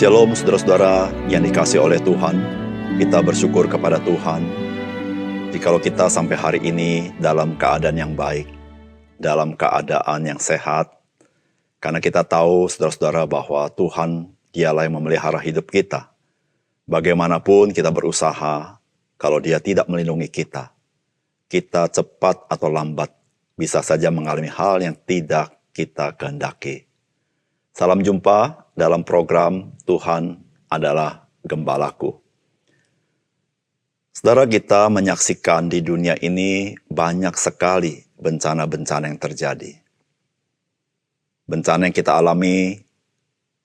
Shalom saudara-saudara yang dikasihi oleh Tuhan. Kita bersyukur kepada Tuhan jikalau kita sampai hari ini dalam keadaan yang baik, dalam keadaan yang sehat. Karena kita tahu saudara-saudara bahwa Tuhan dialah yang memelihara hidup kita. Bagaimanapun kita berusaha, kalau Dia tidak melindungi kita, kita cepat atau lambat bisa saja mengalami hal yang tidak kita kehendaki. Salam jumpa dalam program Tuhan adalah Gembalaku. Saudara, kita menyaksikan di dunia ini banyak sekali bencana-bencana yang terjadi. Bencana yang kita alami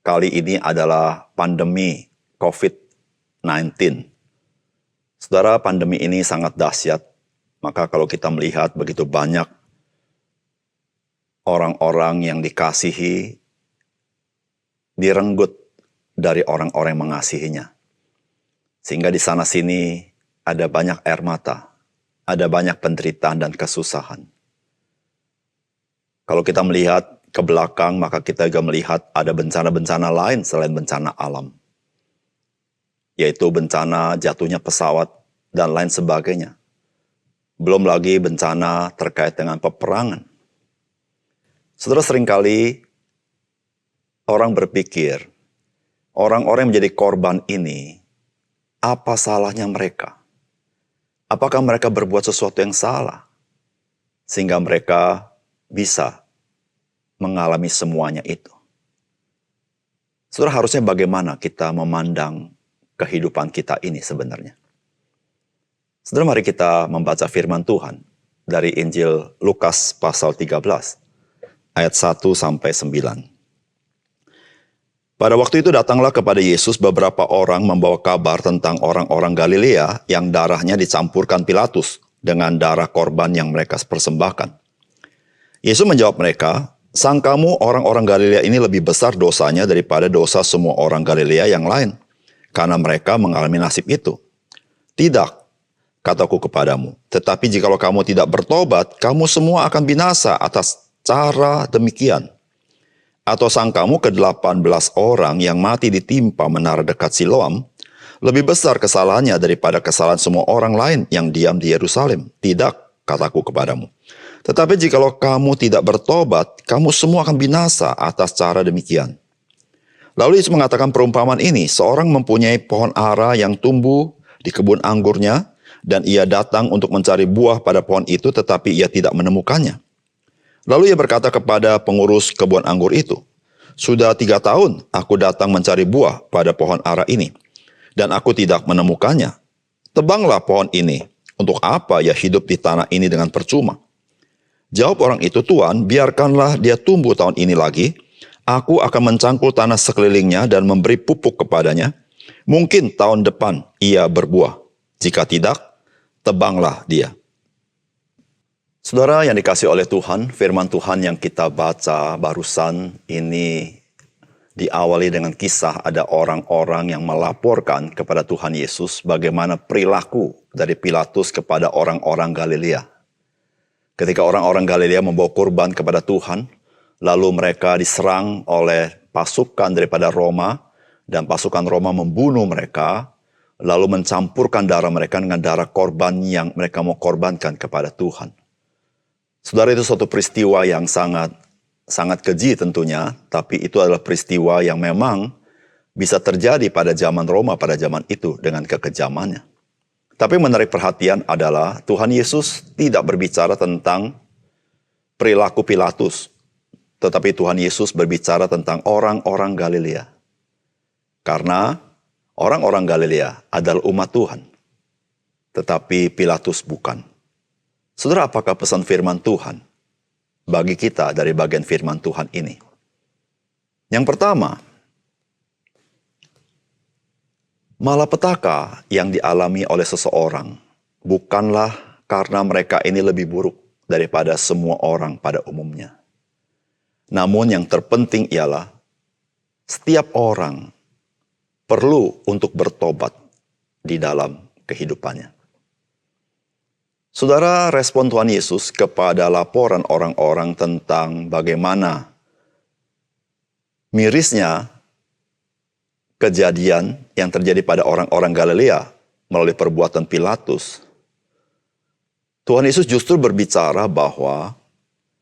kali ini adalah pandemi COVID-19. Saudara, pandemi ini sangat dahsyat. Maka kalau kita melihat begitu banyak orang-orang yang dikasihi, direnggut dari orang-orang yang mengasihinya. Sehingga di sana-sini ada banyak air mata, ada banyak penderitaan dan kesusahan. Kalau kita melihat ke belakang, maka kita juga melihat ada bencana-bencana lain selain bencana alam. Yaitu bencana jatuhnya pesawat dan lain sebagainya. Belum lagi bencana terkait dengan peperangan. Saudara, seringkali orang berpikir, orang-orang yang menjadi korban ini, apa salahnya mereka? Apakah mereka berbuat sesuatu yang salah? Sehingga mereka bisa mengalami semuanya itu. Saudara, harusnya bagaimana kita memandang kehidupan kita ini sebenarnya? Saudara, mari kita membaca firman Tuhan dari Injil Lukas pasal 13, ayat 1-9. Pada waktu itu datanglah kepada Yesus beberapa orang membawa kabar tentang orang-orang Galilea yang darahnya dicampurkan Pilatus dengan darah korban yang mereka persembahkan. Yesus menjawab mereka, "Sangkamu orang-orang Galilea ini lebih besar dosanya daripada dosa semua orang Galilea yang lain, karena mereka mengalami nasib itu? Tidak, kataku kepadamu, tetapi jikalau kamu tidak bertobat, kamu semua akan binasa atas cara demikian. Atau sangkamu ke-18 orang yang mati ditimpa menara dekat Siloam lebih besar kesalahannya daripada kesalahan semua orang lain yang diam di Yerusalem? Tidak, kataku kepadamu. Tetapi jikalau kamu tidak bertobat, kamu semua akan binasa atas cara demikian." Lalu Yesus mengatakan perumpamaan ini, seorang mempunyai pohon ara yang tumbuh di kebun anggurnya, dan ia datang untuk mencari buah pada pohon itu, tetapi ia tidak menemukannya. Lalu ia berkata kepada pengurus kebun anggur itu, "Sudah 3 tahun aku datang mencari buah pada pohon ara ini, dan aku tidak menemukannya. Tebanglah pohon ini, untuk apa ia hidup di tanah ini dengan percuma?" Jawab orang itu, "Tuan, biarkanlah dia tumbuh tahun ini lagi. Aku akan mencangkul tanah sekelilingnya dan memberi pupuk kepadanya. Mungkin tahun depan ia berbuah. Jika tidak, tebanglah dia." Saudara yang dikasihi oleh Tuhan, firman Tuhan yang kita baca barusan ini diawali dengan kisah ada orang-orang yang melaporkan kepada Tuhan Yesus bagaimana perilaku dari Pilatus kepada orang-orang Galilea. Ketika orang-orang Galilea membawa kurban kepada Tuhan, lalu mereka diserang oleh pasukan daripada Roma, dan pasukan Roma membunuh mereka, lalu mencampurkan darah mereka dengan darah korban yang mereka mau korbankan kepada Tuhan. Saudara, itu suatu peristiwa yang sangat keji tentunya, tapi itu adalah peristiwa yang memang bisa terjadi pada zaman Roma pada zaman itu dengan kekejamannya. Tapi menarik perhatian adalah Tuhan Yesus tidak berbicara tentang perilaku Pilatus, tetapi Tuhan Yesus berbicara tentang orang-orang Galilea. Karena orang-orang Galilea adalah umat Tuhan, tetapi Pilatus bukan. Saudara, apakah pesan firman Tuhan bagi kita dari bagian firman Tuhan ini? Yang pertama, malapetaka yang dialami oleh seseorang bukanlah karena mereka ini lebih buruk daripada semua orang pada umumnya. Namun yang terpenting ialah setiap orang perlu untuk bertobat di dalam kehidupannya. Saudara, respon Tuhan Yesus kepada laporan orang-orang tentang bagaimana mirisnya kejadian yang terjadi pada orang-orang Galilea melalui perbuatan Pilatus, Tuhan Yesus justru berbicara bahwa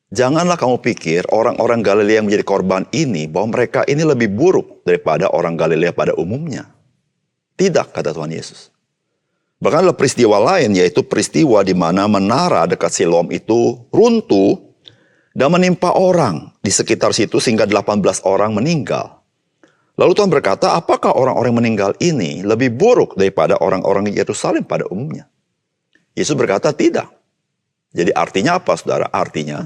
janganlah kamu pikir orang-orang Galilea yang menjadi korban ini, bahwa mereka ini lebih buruk daripada orang Galilea pada umumnya. Tidak, kata Tuhan Yesus. Bahkan ada peristiwa lain, yaitu peristiwa di mana menara dekat Siloam itu runtuh dan menimpa orang di sekitar situ sehingga 18 orang meninggal. Lalu Tuhan berkata, apakah orang-orang meninggal ini lebih buruk daripada orang-orang di Yerusalem pada umumnya? Yesus berkata, tidak. Jadi artinya apa, saudara? Artinya,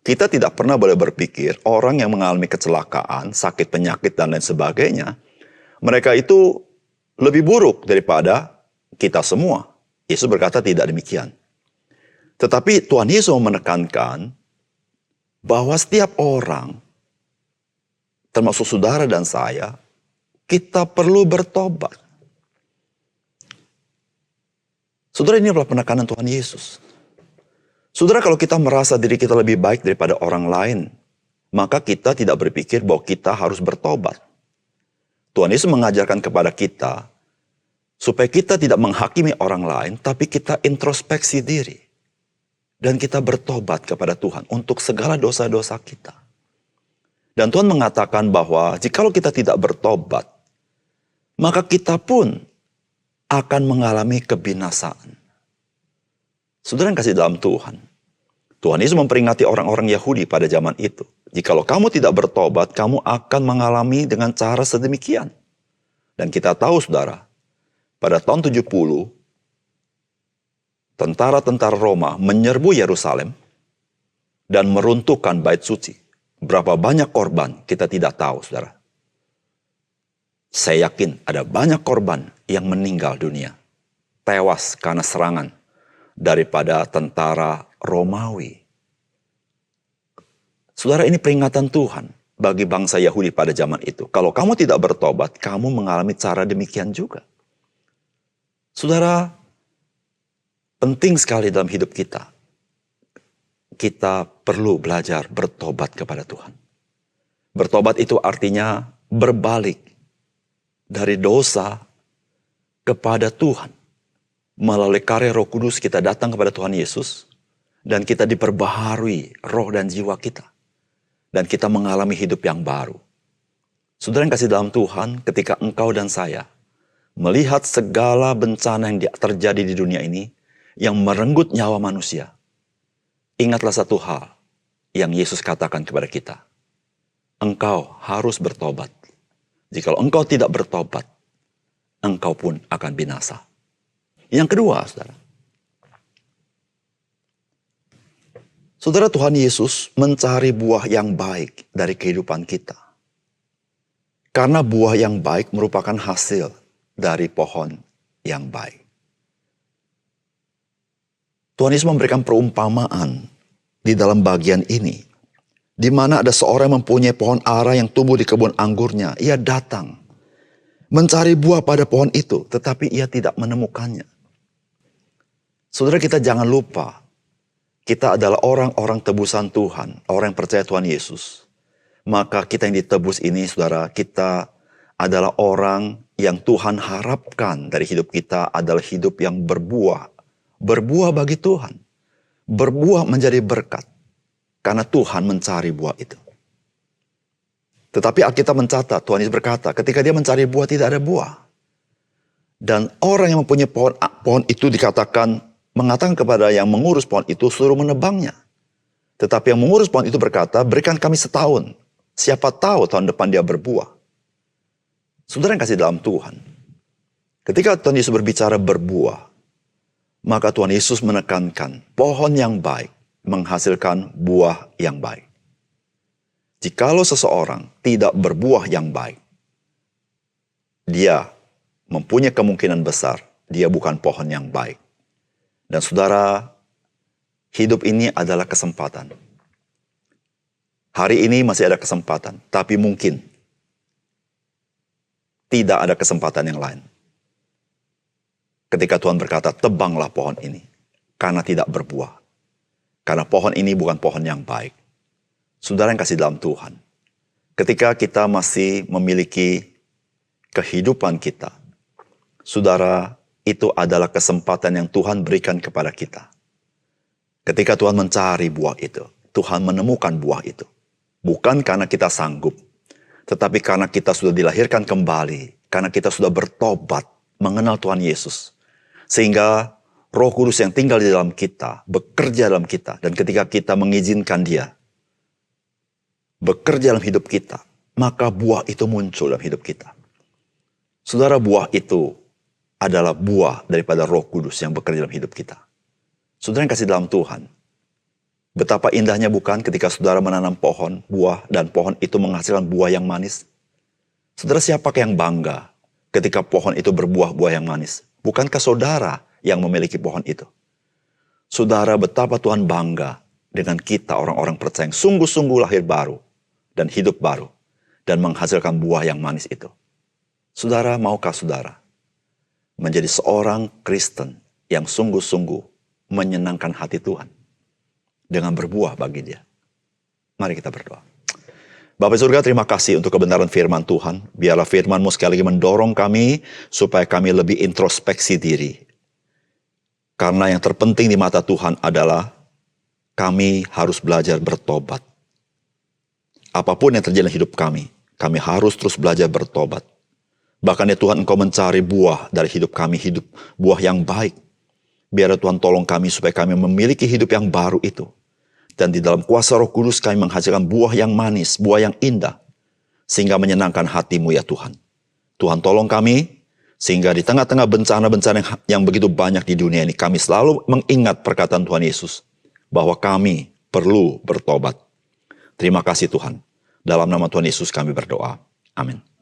kita tidak pernah boleh berpikir orang yang mengalami kecelakaan, sakit penyakit, dan lain sebagainya, mereka itu lebih buruk daripada kita semua. Yesus berkata tidak demikian. Tetapi Tuhan Yesus menekankan bahwa setiap orang, termasuk saudara dan saya, kita perlu bertobat. Saudara, ini adalah penekanan Tuhan Yesus. Saudara, kalau kita merasa diri kita lebih baik daripada orang lain, maka kita tidak berpikir bahwa kita harus bertobat. Tuhan Yesus mengajarkan kepada kita supaya kita tidak menghakimi orang lain, tapi kita introspeksi diri. Dan kita bertobat kepada Tuhan untuk segala dosa-dosa kita. Dan Tuhan mengatakan bahwa jikalau kita tidak bertobat, maka kita pun akan mengalami kebinasaan. Saudara yang kasih dalam Tuhan, Tuhan Yesus memperingati orang-orang Yahudi pada zaman itu. Jikalau kamu tidak bertobat, kamu akan mengalami dengan cara sedemikian. Dan kita tahu, saudara, pada tahun 70, tentara-tentara Roma menyerbu Yerusalem dan meruntuhkan bait suci. Berapa banyak korban kita tidak tahu, saudara. Saya yakin ada banyak korban yang meninggal dunia, tewas karena serangan daripada tentara Romawi. Saudara, ini peringatan Tuhan bagi bangsa Yahudi pada zaman itu. Kalau kamu tidak bertobat, kamu mengalami cara demikian juga. Saudara, penting sekali dalam hidup kita. Kita perlu belajar bertobat kepada Tuhan. Bertobat itu artinya berbalik dari dosa kepada Tuhan. Melalui karya Roh Kudus kita datang kepada Tuhan Yesus dan kita diperbaharui roh dan jiwa kita. Dan kita mengalami hidup yang baru. Saudara yang kasih dalam Tuhan, ketika engkau dan saya melihat segala bencana yang terjadi di dunia ini yang merenggut nyawa manusia, ingatlah satu hal yang Yesus katakan kepada kita. Engkau harus bertobat. Jikalau engkau tidak bertobat, engkau pun akan binasa. Yang kedua, saudara. Saudara, Tuhan Yesus mencari buah yang baik dari kehidupan kita. Karena buah yang baik merupakan hasil dari pohon yang baik. Tuhan Yesus memberikan perumpamaan di dalam bagian ini, di mana ada seorang yang mempunyai pohon ara yang tumbuh di kebun anggurnya. Ia datang mencari buah pada pohon itu, tetapi ia tidak menemukannya. Saudara, kita jangan lupa, kita adalah orang-orang tebusan Tuhan, orang yang percaya Tuhan Yesus. Maka kita yang ditebus ini, saudara, kita adalah orang yang Tuhan harapkan dari hidup kita adalah hidup yang berbuah. Berbuah bagi Tuhan. Berbuah menjadi berkat. Karena Tuhan mencari buah itu. Tetapi Alkitab mencatat, Tuhan Yesus berkata, ketika dia mencari buah tidak ada buah. Dan orang yang mempunyai pohon itu mengatakan kepada yang mengurus pohon itu, suruh menebangnya. Tetapi yang mengurus pohon itu berkata, berikan kami setahun. Siapa tahu tahun depan dia berbuah. Saudara yang kasih dalam Tuhan. Ketika Tuhan Yesus berbicara berbuah, maka Tuhan Yesus menekankan pohon yang baik menghasilkan buah yang baik. Jikalau seseorang tidak berbuah yang baik, dia mempunyai kemungkinan besar dia bukan pohon yang baik. Dan saudara, hidup ini adalah kesempatan. Hari ini masih ada kesempatan, tapi mungkin tidak ada kesempatan yang lain. Ketika Tuhan berkata, tebanglah pohon ini, karena tidak berbuah. Karena pohon ini bukan pohon yang baik. Saudara yang kasih dalam Tuhan, ketika kita masih memiliki kehidupan kita, saudara, itu adalah kesempatan yang Tuhan berikan kepada kita. Ketika Tuhan mencari buah itu, Tuhan menemukan buah itu. Bukan karena kita sanggup, tetapi karena kita sudah dilahirkan kembali, karena kita sudah bertobat, mengenal Tuhan Yesus. Sehingga Roh Kudus yang tinggal di dalam kita, bekerja dalam kita, dan ketika kita mengizinkan Dia bekerja dalam hidup kita, maka buah itu muncul dalam hidup kita. Saudara, buah itu adalah buah daripada Roh Kudus yang bekerja dalam hidup kita. Saudara yang kasih dalam Tuhan, betapa indahnya bukan ketika saudara menanam pohon, buah, dan pohon itu menghasilkan buah yang manis. Saudara, siapakah yang bangga ketika pohon itu berbuah-buah yang manis? Bukankah saudara yang memiliki pohon itu? Saudara, betapa Tuhan bangga dengan kita orang-orang percaya yang sungguh-sungguh lahir baru dan hidup baru dan menghasilkan buah yang manis itu. Saudara, maukah saudara menjadi seorang Kristen yang sungguh-sungguh menyenangkan hati Tuhan dengan berbuah bagi Dia? Mari kita berdoa. Bapa surga, terima kasih untuk kebenaran firman Tuhan. Biarlah firman-Mu sekali lagi mendorong kami supaya kami lebih introspeksi diri. Karena yang terpenting di mata Tuhan adalah kami harus belajar bertobat. Apapun yang terjadi dalam hidup kami harus terus belajar bertobat. Bahkan ya Tuhan, Engkau mencari buah dari hidup kami, hidup buah yang baik. Biar Tuhan tolong kami supaya kami memiliki hidup yang baru itu. Dan di dalam kuasa Roh Kudus kami menghasilkan buah yang manis, buah yang indah. Sehingga menyenangkan hati-Mu ya Tuhan. Tuhan tolong kami, sehingga di tengah-tengah bencana-bencana yang begitu banyak di dunia ini, kami selalu mengingat perkataan Tuhan Yesus. Bahwa kami perlu bertobat. Terima kasih Tuhan. Dalam nama Tuhan Yesus kami berdoa. Amin.